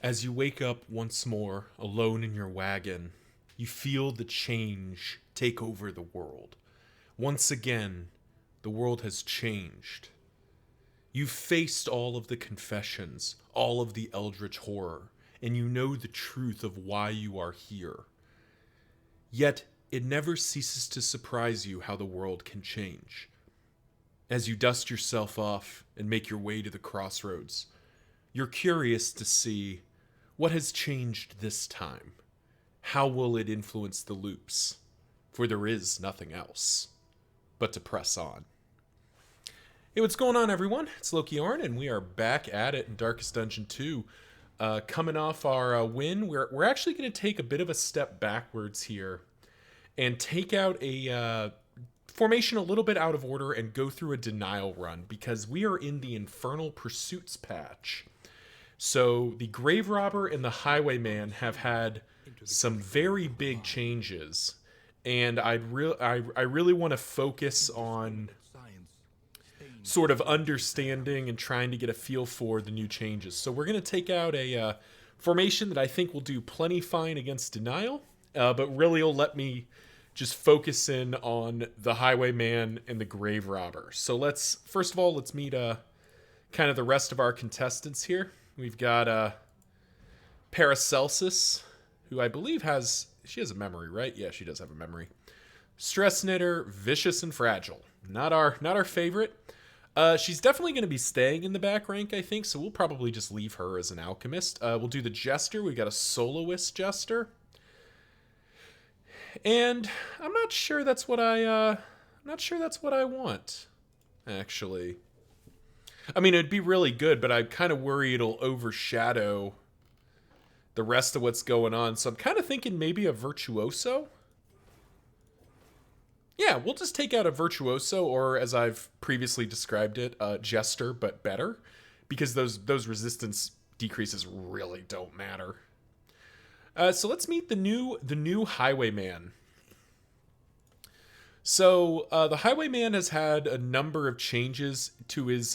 As you wake up once more, alone in your wagon, you feel the change take over the world. Once again, the world has changed. You've faced all of the confessions, all of the eldritch horror, and you know the truth of why you are here. Yet, it never ceases to surprise you how the world can change. As you dust yourself off and make your way to the crossroads, you're curious to see what has changed this time. How will it influence the loops? For there is nothing else but to press on. Hey, what's going on, everyone? It's Loki Orn, and we are back at it in Darkest Dungeon 2. Coming off our win, we're actually going to take a bit of a step backwards here and take out a formation a little bit out of order and go through a denial run, because we are in the Infernal Pursuits patch. So the Grave Robber and the Highwayman have had some very big changes, and I really want to focus on sort of understanding and trying to get a feel for the new changes. So we're going to take out a formation that I think will do plenty fine against denial, but really will let me just focus in on the Highwayman and the Grave Robber. So first of all, let's meet kind of the rest of our contestants here. We've got Paracelsus, who I believe she has a memory, right? Yeah, she does have a memory. Stress Knitter, Vicious and Fragile. Not our favorite. She's definitely going to be staying in the back rank, I think, so we'll probably just leave her as an alchemist. We'll do the Jester. We've got a soloist Jester. And I'm not sure that's what I want, actually. I mean, it'd be really good, but I'm kind of worried it'll overshadow the rest of what's going on. So I'm kind of thinking maybe a Virtuoso. Yeah, we'll just take out a Virtuoso, or as I've previously described it, Jester, but better, because those resistance decreases really don't matter. So let's meet the new Highwayman. So the Highwayman has had a number of changes to his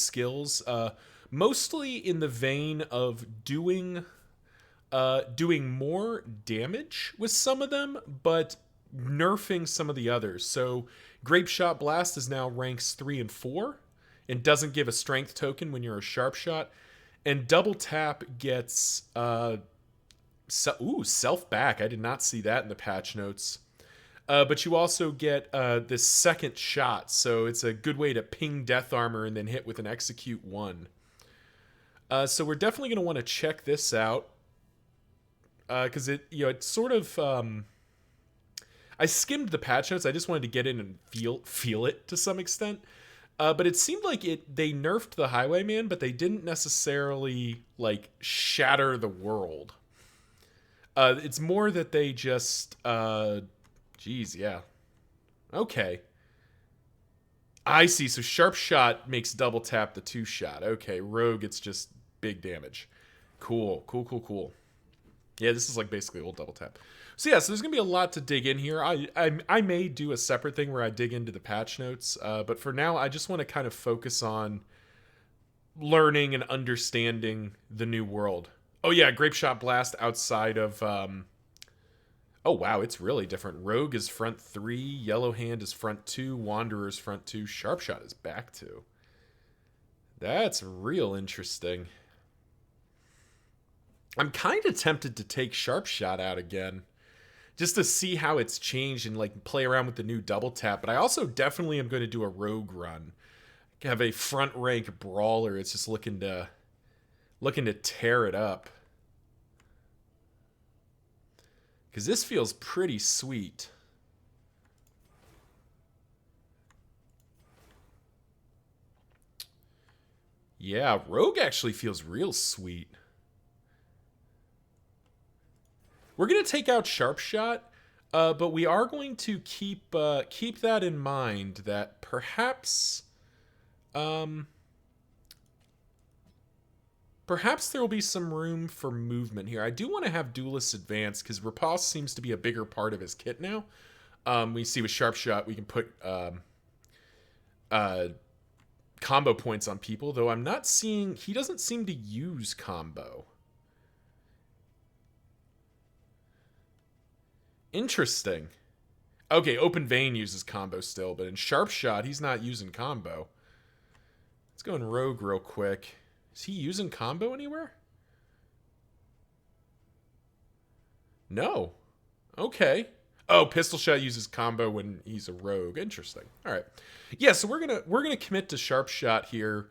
skills, mostly in the vein of doing more damage with some of them, but nerfing some of the others. So Grape Shot Blast is now ranks 3 and 4, and doesn't give a strength token when you're a sharp shot. And Double Tap gets self back. I did not see that in the patch notes. But you also get this second shot, so it's a good way to ping death armor and then hit with an execute 1. So we're definitely going to want to check this out, because it's sort of I skimmed the patch notes. I just wanted to get in and feel it to some extent. But it seemed like they nerfed the Highwayman, but they didn't necessarily shatter the world. It's more that they just yeah. Okay. I see. So Sharp Shot makes Double Tap the 2 shot. Okay, Rogue, it's just big damage. Cool. Yeah, this is basically old Double Tap. So yeah, so there's going to be a lot to dig in here. I may do a separate thing where I dig into the patch notes, but for now, I just want to kind of focus on learning and understanding the new world. Oh yeah, Grape Shot Blast outside of... oh wow, it's really different. Rogue is front 3, Yellow Hand is front 2, Wanderer is front 2, Sharp Shot is back 2. That's real interesting. I'm kind of tempted to take Sharp Shot out again, just to see how it's changed and play around with the new Double Tap. But I also definitely am going to do a Rogue run. Have a front rank brawler. It's just looking to tear it up. Because this feels pretty sweet. Yeah, Rogue actually feels real sweet. We're going to take out Sharp Shot, but we are going to keep that in mind, that perhaps there will be some room for movement here. I do want to have Duelist Advance, because Riposte seems to be a bigger part of his kit now. We see with Sharp Shot we can put combo points on people, though I'm not seeing... He doesn't seem to use combo. Interesting. Okay, Open Vein uses combo still, but in Sharp Shot, he's not using combo. Let's go in Rogue real quick. Is he using combo anywhere? No. Okay. Oh, Pistol Shot uses combo when he's a rogue. Interesting. All right. Yeah, so we're gonna commit to Sharp Shot here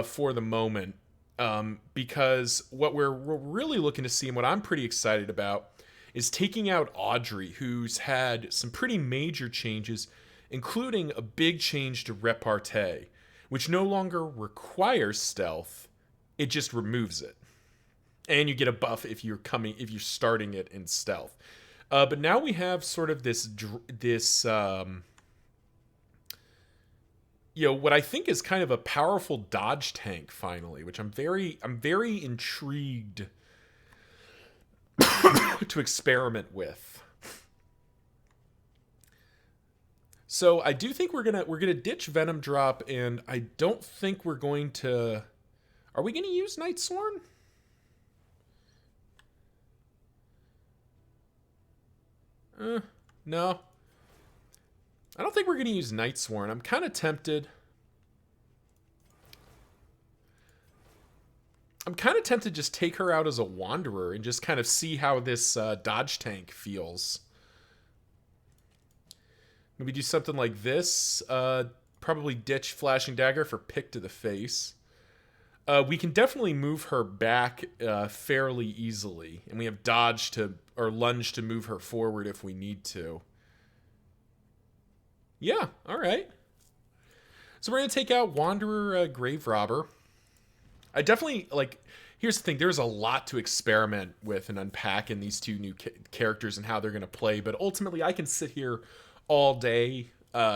for the moment, because what we're really looking to see and what I'm pretty excited about is taking out Audrey, who's had some pretty major changes, including a big change to repartee, which no longer requires stealth. It just removes it. And you get a buff if you're starting it in stealth. But now we have sort of this what I think is kind of a powerful dodge tank finally, which I'm very intrigued to experiment with. So I do think we're gonna ditch Venom Drop, and I don't think we're going to. Are we gonna use Night Sworn? No. I don't think we're going to use Night Sworn. I'm kind of tempted. to just take her out as a Wanderer and just kind of see how this dodge tank feels. Maybe do something like this. Probably ditch Flashing Dagger for pick to the face. We can definitely move her back fairly easily. And we have dodge or lunge to move her forward if we need to. Yeah, all right. So we're going to take out Wanderer Grave Robber. I definitely, here's the thing. There's a lot to experiment with and unpack in these two new characters and how they're going to play. But ultimately, I can sit here all day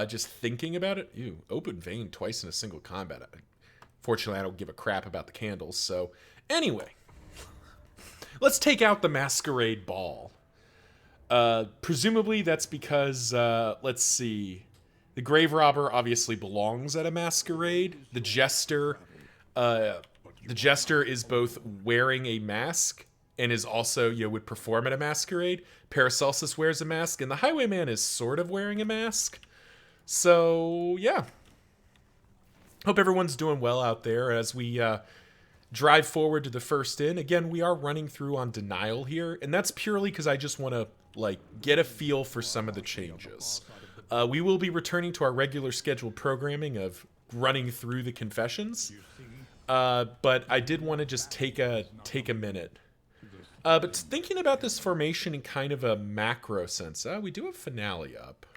just thinking about it. Ew, Open Vein twice in a single combat. Fortunately, I don't give a crap about the candles. So anyway, let's take out the Masquerade Ball. Presumably that's because, let's see, the Grave Robber obviously belongs at a masquerade. The Jester is both wearing a mask and is also, would perform at a masquerade. Paracelsus wears a mask, and the Highwayman is sort of wearing a mask. So, yeah. Hope everyone's doing well out there as we drive forward to the first inn. Again, we are running through on denial here, and that's purely because I just want to get a feel for some of the changes. We will be returning to our regular scheduled programming of running through the confessions, but I did want to just take a minute. But thinking about this formation in kind of a macro sense, we do have Finale up.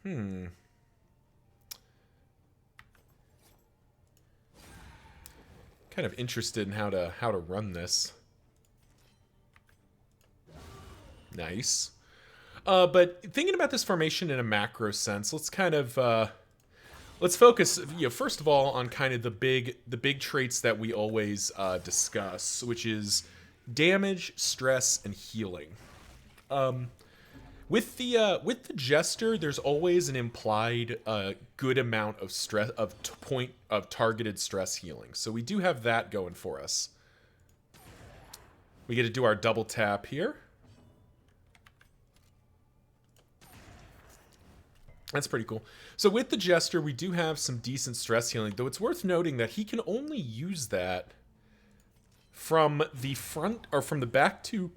Kind of interested in how to run this. Nice. But thinking about this formation in a macro sense, let's kind of let's focus, first of all, on kind of the big traits that we always discuss, which is damage, stress, and healing. With the Jester, there's always an implied good amount of stress of targeted stress healing. So we do have that going for us. We get to do our double tap here. That's pretty cool. So with the Jester, we do have some decent stress healing, though it's worth noting that he can only use that from the front or from the back two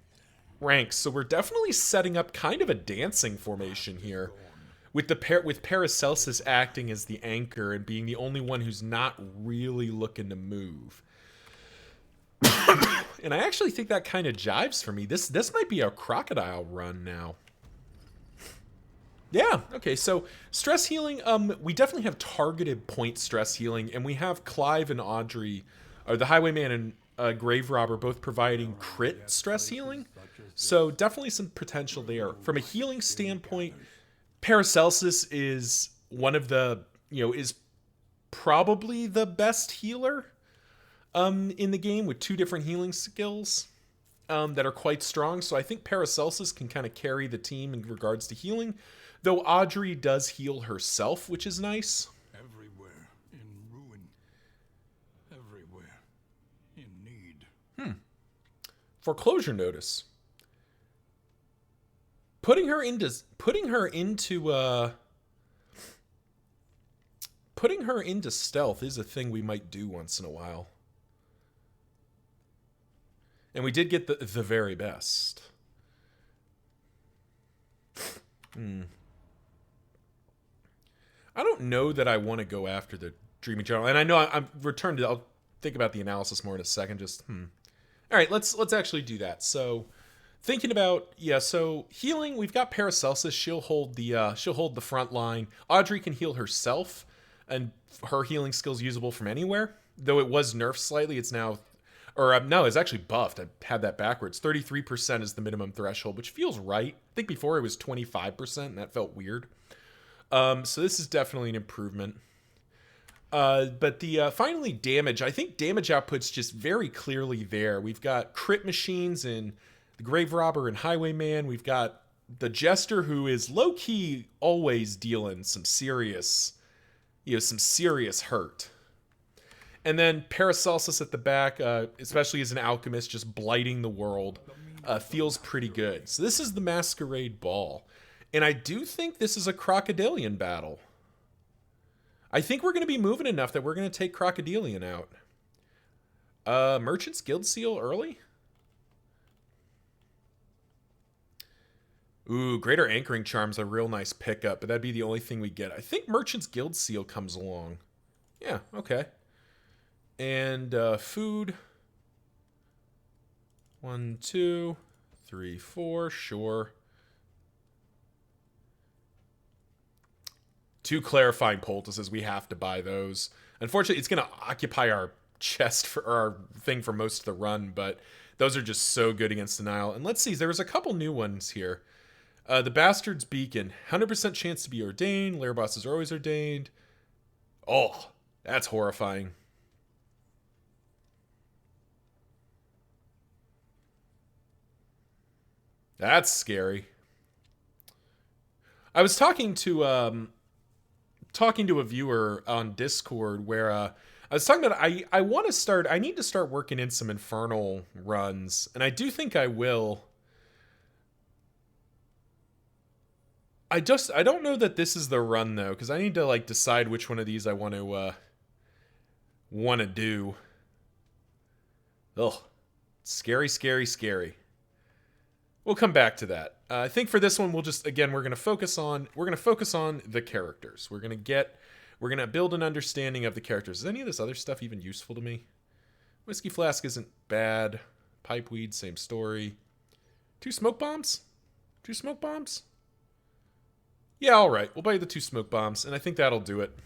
ranks. So we're definitely setting up kind of a dancing formation here, with with Paracelsus acting as the anchor and being the only one who's not really looking to move. And I actually think that kind of jives for me. This might be a crocodile run now. Yeah, okay, so stress healing, we definitely have targeted point stress healing, and we have Clive and Audrey, or the Highwayman and Grave Robber, both providing crit stress healing. So definitely some potential there. From a healing standpoint, Paracelsus is one of the, is probably the best healer in the game, with two different healing skills that are quite strong. So I think Paracelsus can kind of carry the team in regards to healing. Though Audrey does heal herself, which is nice. Everywhere in ruin. Everywhere in need. foreclosure notice. Putting her into stealth is a thing we might do once in a while. And we did get the very best. I don't know that I want to go after the Dreaming General. And I know I'm returned to, I'll think about the analysis more in a second. Just, All right, let's actually do that. So, thinking about, so healing, we've got Paracelsus. She'll hold the front line. Audrey can heal herself, and her healing skill's usable from anywhere. Though it was nerfed slightly, it's now, no, it's actually buffed. I had that backwards. 33% is the minimum threshold, which feels right. I think before it was 25%, and that felt weird. So this is definitely an improvement. But finally, damage. I think damage output's just very clearly there. We've got crit machines in the Grave Robber and Highwayman. We've got the Jester, who is low-key always dealing some serious hurt. And then Paracelsus at the back, especially as an alchemist, just blighting the world, feels pretty good. So this is the Masquerade Ball. And I do think this is a Crocodilian battle. I think we're going to be moving enough that we're going to take Crocodilian out. Merchant's Guild Seal early? Ooh, Greater Anchoring Charm's a real nice pickup, but that'd be the only thing we get. I think Merchant's Guild Seal comes along. Yeah, okay. And food. 1, 2, 3, 4, sure. 2 clarifying poultices, we have to buy those. Unfortunately, it's going to occupy our chest for our thing for most of the run, but those are just so good against denial. And let's see, there was a couple new ones here. The Bastard's Beacon, 100% chance to be ordained. Lair bosses are always ordained. Oh, that's horrifying. That's scary. I was talking to a viewer on Discord where I was talking about I need to start working in some Infernal runs, and I do think I will. I don't know that this is the run though, because I need to decide which one of these I want to do. Ugh, scary, scary, scary. We'll come back to that. I think for this one, we're going to focus on the characters. We're going to build an understanding of the characters. Is any of this other stuff even useful to me? Whiskey Flask isn't bad. Pipeweed, same story. 2 smoke bombs? 2 smoke bombs? Yeah, all right. We'll buy the 2 smoke bombs, and I think that'll do it.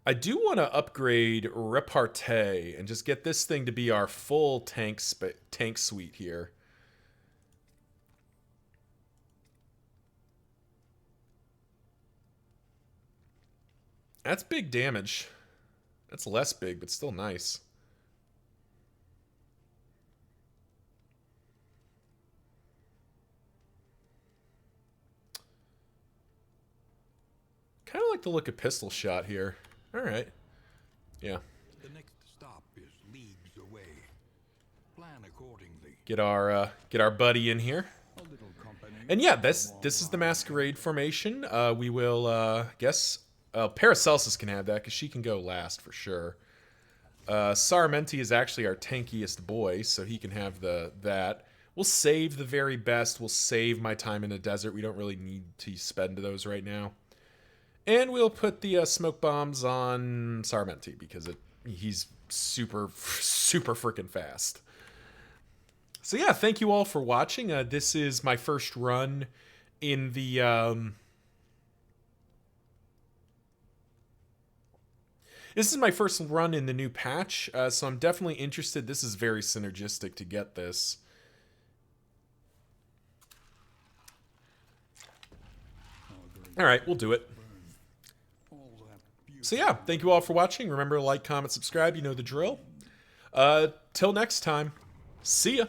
I do want to upgrade Repartee and just get this thing to be our full tank suite here. That's big damage. That's less big, but still nice. Kind of like the look of Pistol Shot here. All right. Yeah. The next stop is leagues away. Plan accordingly. Get our buddy in here. And yeah, this is the Masquerade formation. We will guess Paracelsus can have that because she can go last for sure. Saramenti is actually our tankiest boy, so he can have that. We'll save the very best. We'll save my time in the desert. We don't really need to spend those right now. And we'll put the smoke bombs on Saramenti because he's super, super freaking fast. So yeah, thank you all for watching. This is my first run in the... This is my first run in the new patch, so I'm definitely interested. This is very synergistic to get this. All right, we'll do it. So yeah, thank you all for watching. Remember to like, comment, subscribe. You know the drill. Till next time, see ya.